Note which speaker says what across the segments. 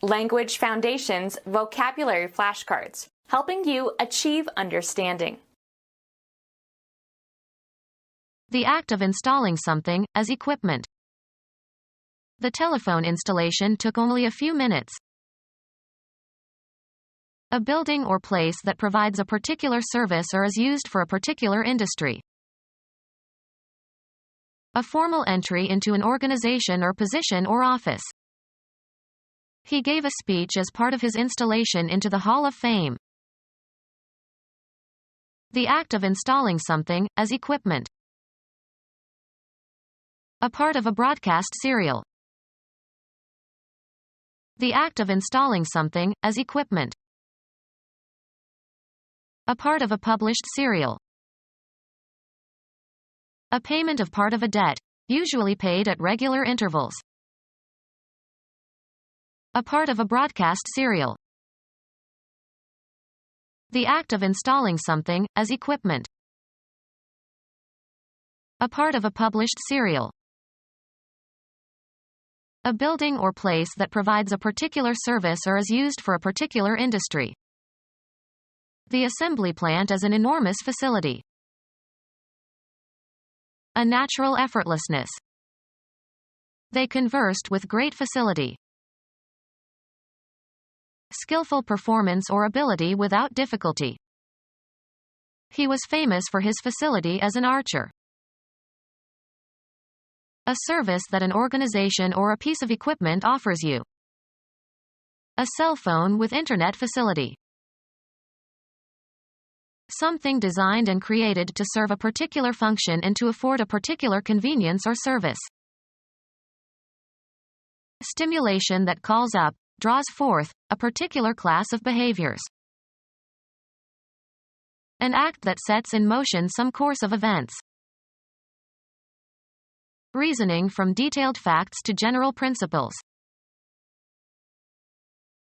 Speaker 1: Language Foundations Vocabulary Flashcards, helping you achieve understanding.
Speaker 2: The act of installing something as equipment. The telephone installation took only a few minutes. A building or place that provides a particular service or is used for a particular industry. A formal entry into an organization or position or office. He gave a speech as part of his installation into the Hall of Fame. The act of installing something as equipment. A part of a broadcast serial. The act of installing something as equipment. A part of a published serial. A payment of part of a debt, usually paid at regular intervals. A part of a broadcast serial. The act of installing something as equipment. A part of a published serial. A building or place that provides a particular service or is used for a particular industry. The assembly plant is an enormous facility. A natural effortlessness. They conversed with great facility. Skillful performance or ability without difficulty. He was famous for his facility as an archer. A service that an organization or a piece of equipment offers you. A cell phone with internet facility. Something designed and created to serve a particular function and to afford a particular convenience or service. Stimulation that calls up, draws forth, a particular class of behaviors. An act that sets in motion some course of events. Reasoning from detailed facts to general principles.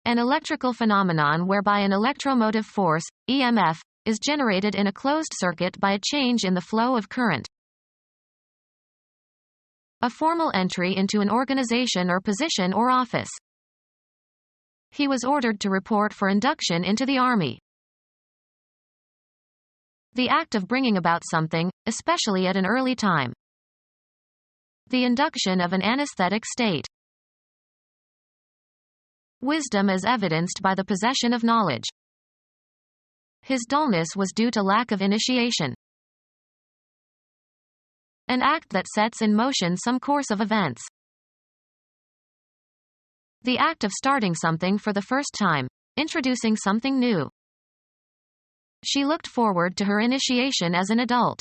Speaker 2: An electrical phenomenon whereby an electromotive force, EMF, is generated in a closed circuit by a change in the flow of current. A formal entry into an organization or position or office. He was ordered to report for induction into the army. The act of bringing about something, especially at an early time. The induction of an anesthetic state. Wisdom as evidenced by the possession of knowledge. His dullness was due to lack of initiation. An act that sets in motion some course of events. The act of starting something for the first time, introducing something new. She looked forward to her initiation as an adult.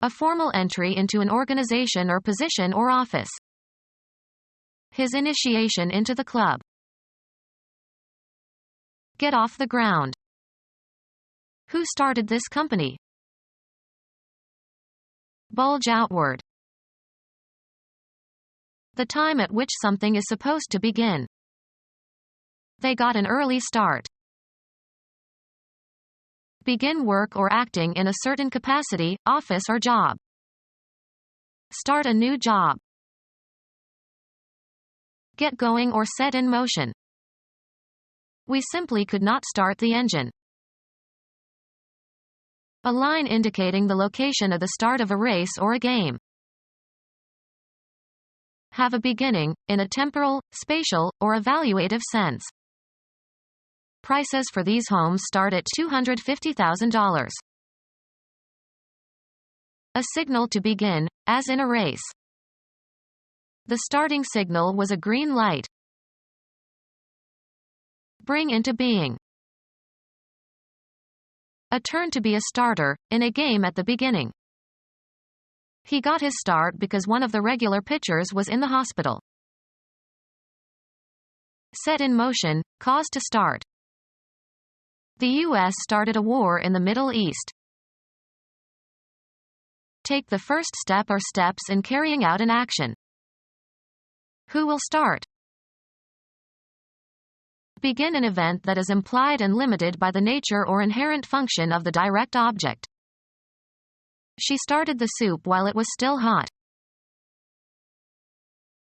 Speaker 2: A formal entry into an organization or position or office. His initiation into the club. Get off the ground. Who started this company? Bulge outward. The time at which something is supposed to begin. They got an early start. Begin work or acting in a certain capacity, office or job. Start a new job. Get going or set in motion. We simply could not start the engine. A line indicating the location of the start of a race or a game. Have a beginning, in a temporal, spatial, or evaluative sense. Prices for these homes start at $250,000. A signal to begin, as in a race. The starting signal was a green light. Bring into being. A turn to be a starter, in a game at the beginning. He got his start because one of the regular pitchers was in the hospital. Set in motion, cause to start. The U.S. started a war in the Middle East. Take the first step or steps in carrying out an action. Who will start? Begin an event that is implied and limited by the nature or inherent function of the direct object. She started the soup while it was still hot.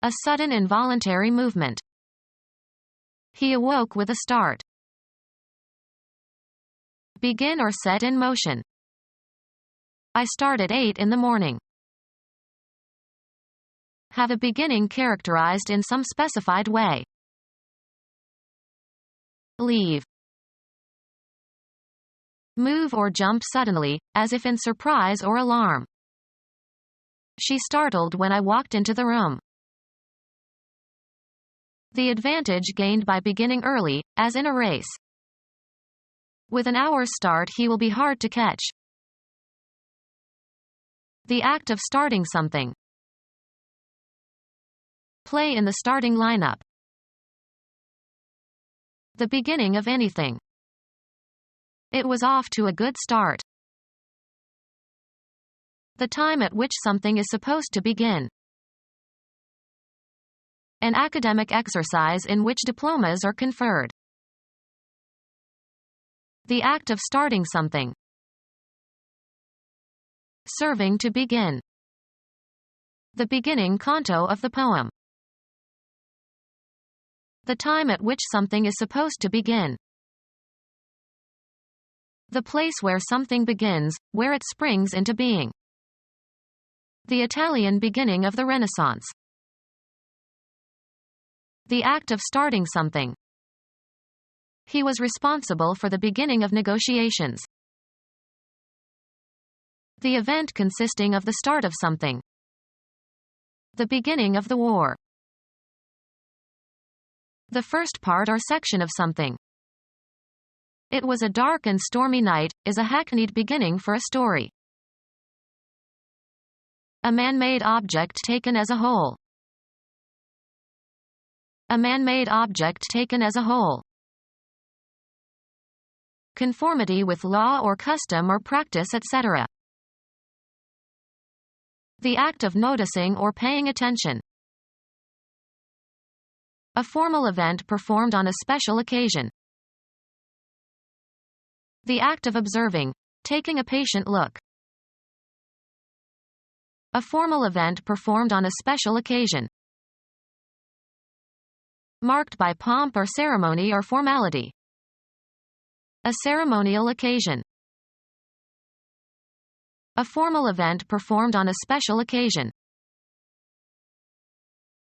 Speaker 2: A sudden involuntary movement. He awoke with a start. Begin or set in motion. I start at 8 in the morning. Have a beginning characterized in some specified way. Leave. Move or jump suddenly, as if in surprise or alarm. She startled when I walked into the room. The advantage gained by beginning early, as in a race. With an hour's start he will be hard to catch. The act of starting something. Play in the starting lineup. The beginning of anything. It was off to a good start. The time at which something is supposed to begin. An academic exercise in which diplomas are conferred. The act of starting something. Serving to begin. The beginning canto of the poem. The time at which something is supposed to begin. The place where something begins, where it springs into being. The Italian beginning of the Renaissance. The act of starting something. He was responsible for the beginning of negotiations. The event consisting of the start of something. The beginning of the war. The first part or section of something. It was a dark and stormy night, is a hackneyed beginning for a story. A man-made object taken as a whole. A man-made object taken as a whole. Conformity with law or custom or practice, etc. The act of noticing or paying attention. A formal event performed on a special occasion. The act of observing, taking a patient look. A formal event performed on a special occasion. Marked by pomp or ceremony or formality. A ceremonial occasion. A formal event performed on a special occasion.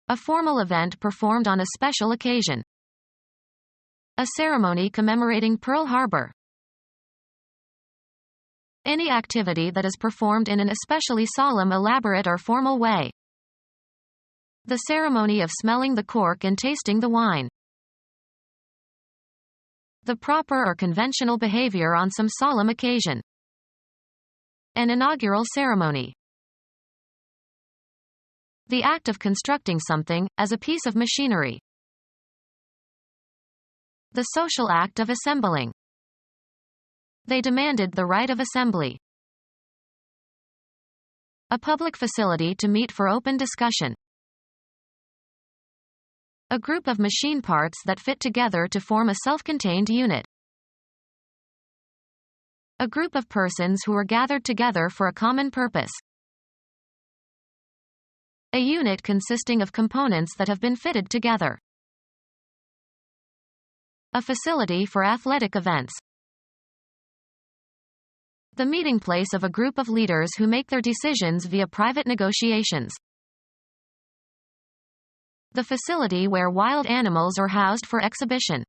Speaker 2: A formal event performed on a special occasion. A ceremony commemorating Pearl Harbor. Any activity that is performed in an especially solemn, elaborate or formal way. The ceremony of smelling the cork and tasting the wine. The proper or conventional behavior on some solemn occasion. An inaugural ceremony. The act of constructing something, as a piece of machinery. The social act of assembling. They demanded the right of assembly. A public facility to meet for open discussion. A group of machine parts that fit together to form a self-contained unit. A group of persons who are gathered together for a common purpose. A unit consisting of components that have been fitted together. A facility for athletic events. The meeting place of a group of leaders who make their decisions via private negotiations. The facility where wild animals are housed for exhibition.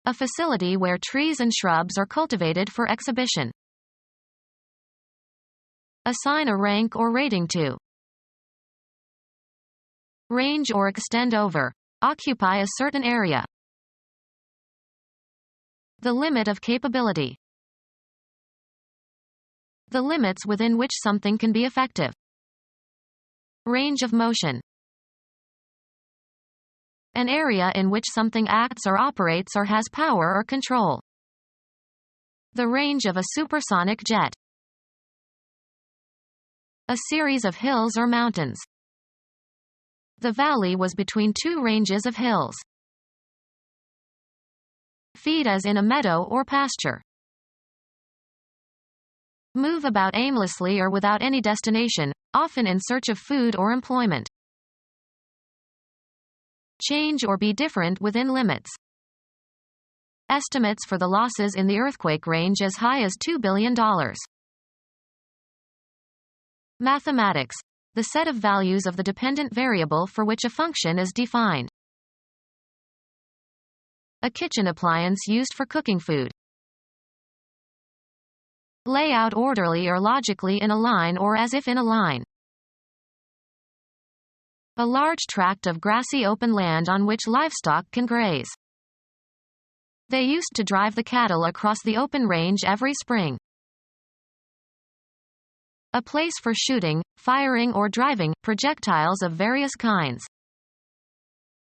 Speaker 2: A facility where trees and shrubs are cultivated for exhibition. Assign a rank or rating to. Range or extend over. Occupy a certain area. The limit of capability. The limits within which something can be effective. Range of motion. An area in which something acts or operates or has power or control. The range of a supersonic jet. A series of hills or mountains. The valley was between two ranges of hills. Feed as in a meadow or pasture. Move about aimlessly or without any destination, often in search of food or employment. Change or be different within limits. Estimates for the losses in the earthquake range as high as $2 billion. Mathematics. The set of values of the dependent variable for which a function is defined. A kitchen appliance used for cooking food. Lay out orderly or logically in a line or as if in a line. A large tract of grassy open land on which livestock can graze. They used to drive the cattle across the open range every spring. A place for shooting, firing or driving projectiles of various kinds.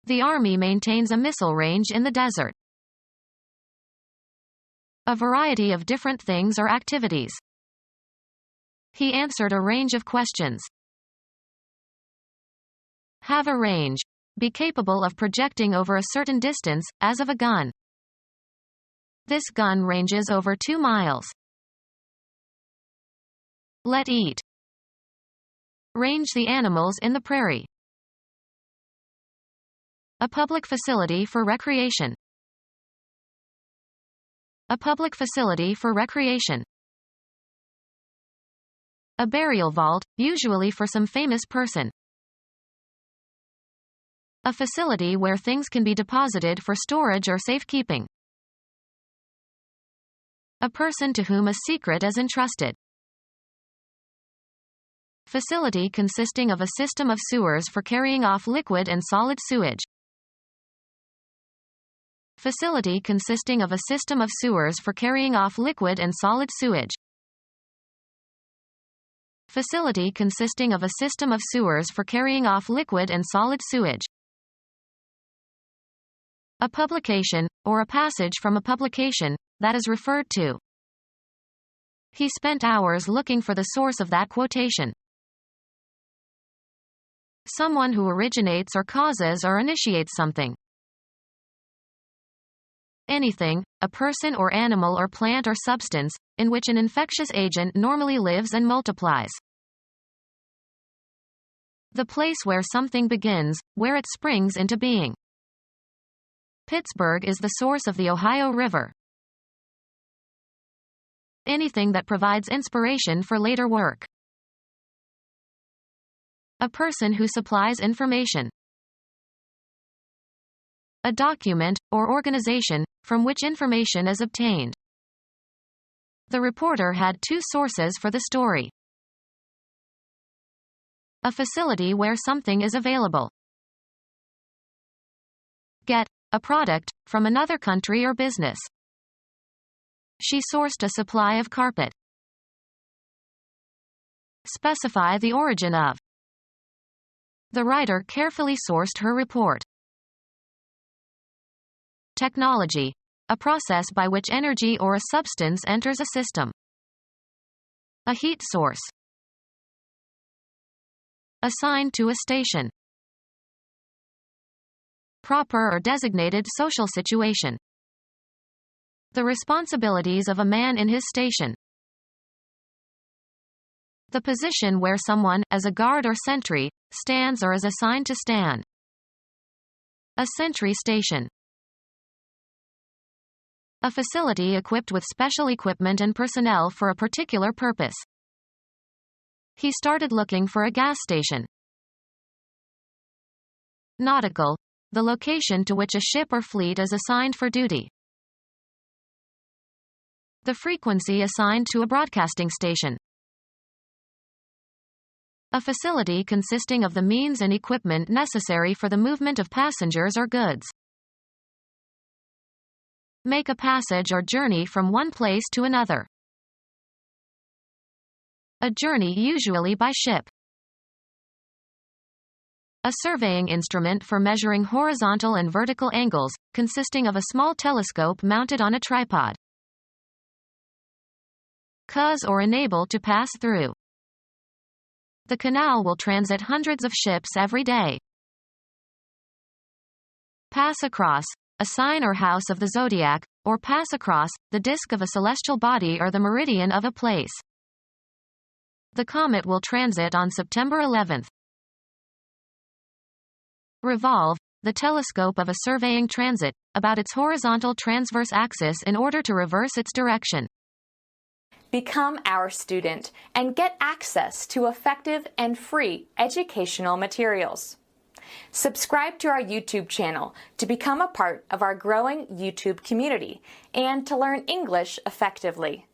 Speaker 2: The Army maintains a missile range in the desert. A variety of different things or activities. He answered a range of questions. Have a range. Be capable of projecting over a certain distance, as of a gun. This gun ranges over 2 miles. Let eat. Range the animals in the prairie. A public facility for recreation. A public facility for recreation. A burial vault, usually for some famous person. A facility where things can be deposited for storage or safekeeping. A person to whom a secret is entrusted. Facility consisting of a system of sewers for carrying off liquid and solid sewage. Facility consisting of a system of sewers for carrying off liquid and solid sewage. Facility consisting of a system of sewers for carrying off liquid and solid sewage. A publication, or a passage from a publication, that is referred to. He spent hours looking for the source of that quotation. Someone who originates or causes or initiates something. Anything, a person or animal or plant or substance, in which an infectious agent normally lives and multiplies. The place where something begins, where it springs into being. Pittsburgh is the source of the Ohio River. Anything that provides inspiration for later work. A person who supplies information. A document, or organization, from which information is obtained. The reporter had 2 sources for the story. A facility where something is available. Get, a product, from another country or business. She sourced a supply of carpet. Specify the origin of. The writer carefully sourced her report. Technology. A process by which energy or a substance enters a system. A heat source. Assigned to a station. Proper or designated social situation. The responsibilities of a man in his station. The position where someone, as a guard or sentry, stands or is assigned to stand. A sentry station. A facility equipped with special equipment and personnel for a particular purpose. He started looking for a gas station. Nautical. The location to which a ship or fleet is assigned for duty. The frequency assigned to a broadcasting station. A facility consisting of the means and equipment necessary for the movement of passengers or goods. Make a passage or journey from one place to another. A journey usually by ship. A surveying instrument for measuring horizontal and vertical angles, consisting of a small telescope mounted on a tripod. Cause or enable to pass through. The canal will transit hundreds of ships every day. Pass across. A sign or house of the zodiac, or pass across, the disk of a celestial body or the meridian of a place. The comet will transit on September 11th. Revolve, the telescope of a surveying transit, about its horizontal transverse axis in order to reverse its direction.
Speaker 1: Become our student and get access to effective and free educational materials. Subscribe to our YouTube channel to become a part of our growing YouTube community and to learn English effectively.